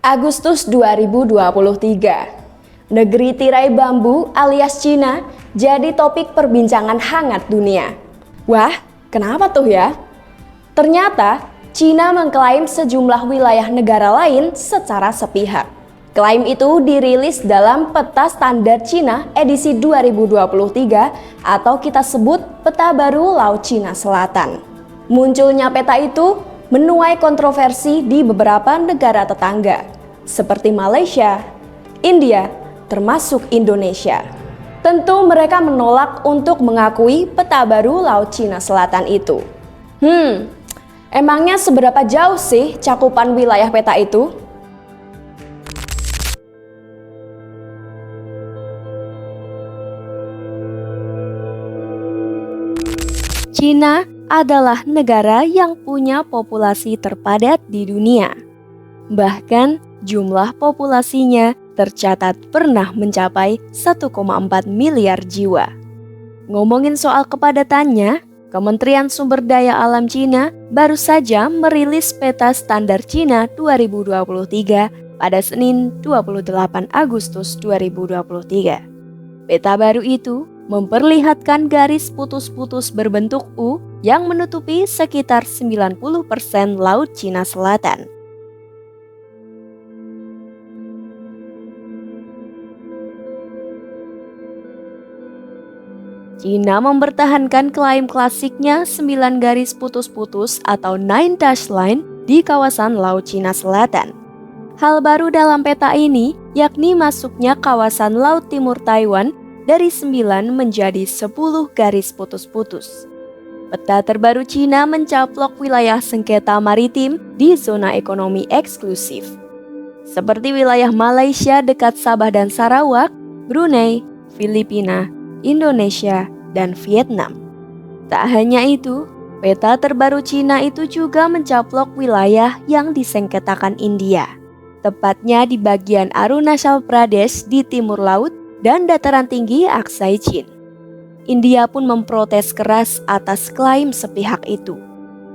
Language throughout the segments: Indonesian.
Agustus 2023, negeri tirai bambu alias Cina jadi topik perbincangan hangat dunia. Wah, kenapa tuh ya? Ternyata Cina mengklaim sejumlah wilayah negara lain secara sepihak. Klaim itu dirilis dalam Peta Standar Cina edisi 2023 atau kita sebut Peta Baru Laut Cina Selatan. Munculnya peta itu menuai kontroversi di beberapa negara tetangga, seperti Malaysia, India, termasuk Indonesia. Tentu mereka menolak untuk mengakui peta baru Laut Cina Selatan itu. Emangnya seberapa jauh sih cakupan wilayah peta itu? Cina adalah negara yang punya populasi terpadat di dunia. Bahkan jumlah populasinya tercatat pernah mencapai 1,4 miliar jiwa. Ngomongin soal kepadatannya, Kementerian Sumber Daya Alam Cina baru saja merilis Peta Standar Cina 2023 pada Senin 28 Agustus 2023. Peta baru itu memperlihatkan garis putus-putus berbentuk U yang menutupi sekitar 90% Laut Cina Selatan. Cina mempertahankan klaim klasiknya 9 garis putus-putus atau 9 dash line di kawasan Laut Cina Selatan. Hal baru dalam peta ini yakni masuknya kawasan Laut Timur Taiwan dari 9 menjadi 10 garis putus-putus. Peta terbaru Cina mencaplok wilayah sengketa maritim di zona ekonomi eksklusif, seperti wilayah Malaysia dekat Sabah dan Sarawak, Brunei, Filipina, Indonesia, dan Vietnam. Tak hanya itu, peta terbaru Cina itu juga mencaplok wilayah yang disengketakan India, tepatnya di bagian Arunachal Pradesh di timur laut dan dataran tinggi Aksai Chin. India pun memprotes keras atas klaim sepihak itu.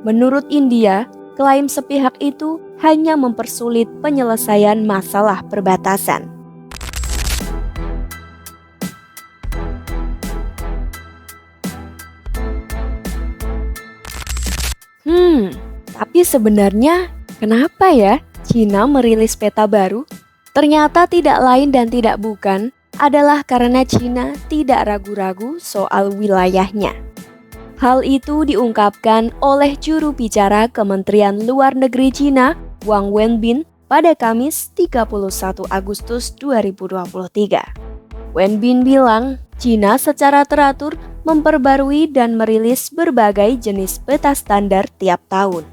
Menurut India, klaim sepihak itu hanya mempersulit penyelesaian masalah perbatasan. Tapi sebenarnya kenapa ya Cina merilis peta baru? Ternyata tidak lain dan tidak bukan adalah karena Cina tidak ragu-ragu soal wilayahnya. Hal itu diungkapkan oleh juru bicara Kementerian Luar Negeri Cina, Wang Wenbin, pada Kamis 31 Agustus 2023. Wenbin bilang, Cina secara teratur memperbarui dan merilis berbagai jenis peta standar tiap tahun.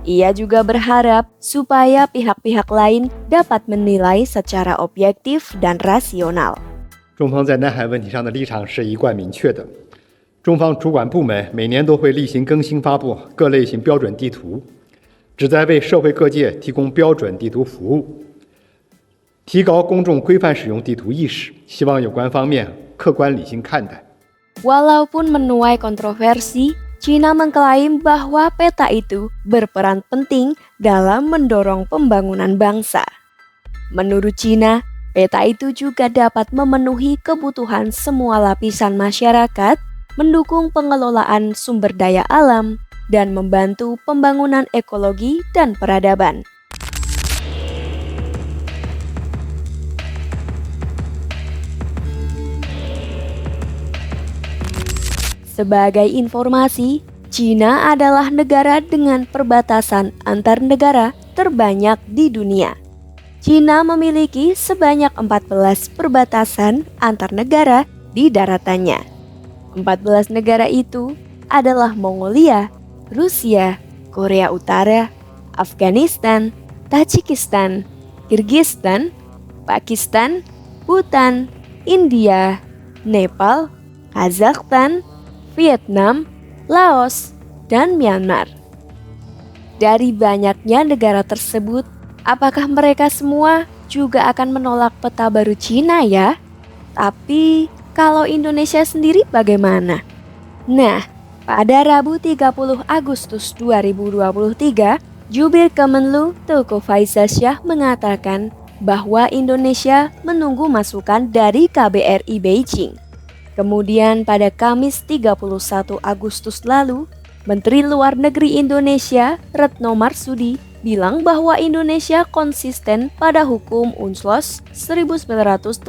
Ia juga berharap supaya pihak-pihak lain dapat menilai secara objektif dan rasional. 中方在南海问题上的立场是一贯明确的。中方主管部门每年都会例行更新发布各类型标准地图，旨在为社会各界提供标准地图服务，提高公众规范使用地图意识。希望有关方面客观理性看待。 Walaupun menuai kontroversi, Cina mengklaim bahwa peta itu berperan penting dalam mendorong pembangunan bangsa. Menurut Cina, peta itu juga dapat memenuhi kebutuhan semua lapisan masyarakat, mendukung pengelolaan sumber daya alam, dan membantu pembangunan ekologi dan peradaban. Sebagai informasi, Cina adalah negara dengan perbatasan antar negara terbanyak di dunia. Cina memiliki sebanyak 14 perbatasan antar negara di daratannya. 14 negara itu adalah Mongolia, Rusia, Korea Utara, Afghanistan, Tajikistan, Kirgistan, Pakistan, Bhutan, India, Nepal, Kazakhstan, Vietnam, Laos, dan Myanmar. Dari banyaknya negara tersebut, apakah mereka semua juga akan menolak peta baru Cina ya? Tapi kalau Indonesia sendiri bagaimana? Nah, pada Rabu 30 Agustus 2023, Jubir Kemenlu Teuku Faizasyah mengatakan bahwa Indonesia menunggu masukan dari KBRI Beijing. Kemudian pada Kamis 31 Agustus lalu, Menteri Luar Negeri Indonesia Retno Marsudi bilang bahwa Indonesia konsisten pada hukum UNCLOS 1982.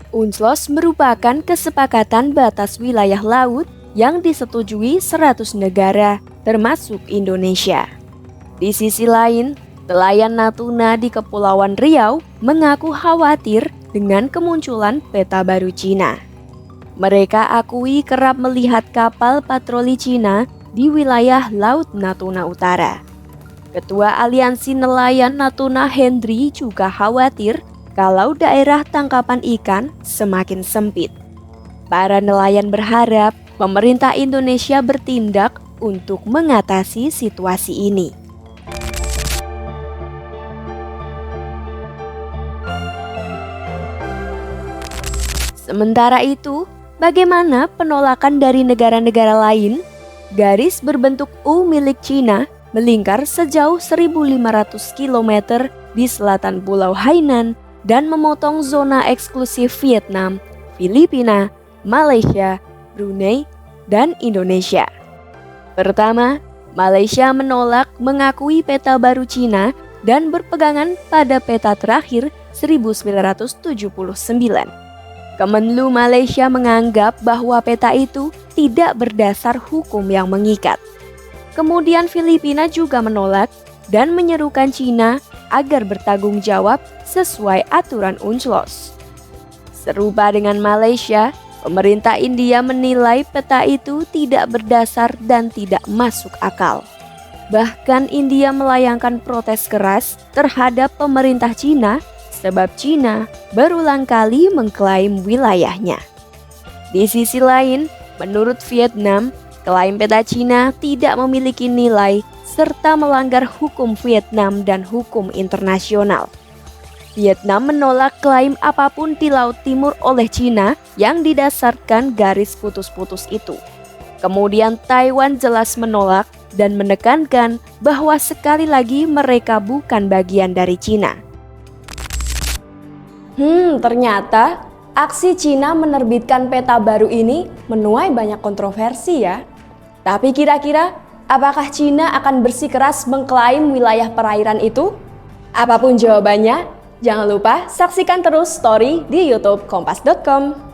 UNCLOS merupakan kesepakatan batas wilayah laut yang disetujui 100 negara, termasuk Indonesia. Di sisi lain, nelayan Natuna di Kepulauan Riau mengaku khawatir dengan kemunculan peta baru Cina. Mereka akui kerap melihat kapal patroli Cina di wilayah Laut Natuna Utara. Ketua Aliansi Nelayan Natuna Hendry juga khawatir kalau daerah tangkapan ikan semakin sempit. Para nelayan berharap pemerintah Indonesia bertindak untuk mengatasi situasi ini. Sementara itu, bagaimana penolakan dari negara-negara lain? Garis berbentuk U milik Cina melingkar sejauh 1.500 km di selatan Pulau Hainan dan memotong zona eksklusif Vietnam, Filipina, Malaysia, Brunei, dan Indonesia. Pertama, Malaysia menolak mengakui peta baru Cina dan berpegangan pada peta terakhir 1979. Kemenlu Malaysia menganggap bahwa peta itu tidak berdasar hukum yang mengikat. Kemudian Filipina juga menolak dan menyerukan Cina agar bertanggung jawab sesuai aturan UNCLOS. Serupa dengan Malaysia, pemerintah India menilai peta itu tidak berdasar dan tidak masuk akal. Bahkan India melayangkan protes keras terhadap pemerintah Cina sebab Cina berulang kali mengklaim wilayahnya. Di sisi lain, menurut Vietnam, klaim peta Cina tidak memiliki nilai serta melanggar hukum Vietnam dan hukum internasional. Vietnam menolak klaim apapun di Laut Timur oleh Cina yang didasarkan garis putus-putus itu. Kemudian Taiwan jelas menolak dan menekankan bahwa sekali lagi mereka bukan bagian dari Cina. Ternyata aksi Cina menerbitkan peta baru ini menuai banyak kontroversi ya. Tapi kira-kira apakah Cina akan bersikeras mengklaim wilayah perairan itu? Apapun jawabannya, jangan lupa saksikan terus story di YouTube Kompas.com.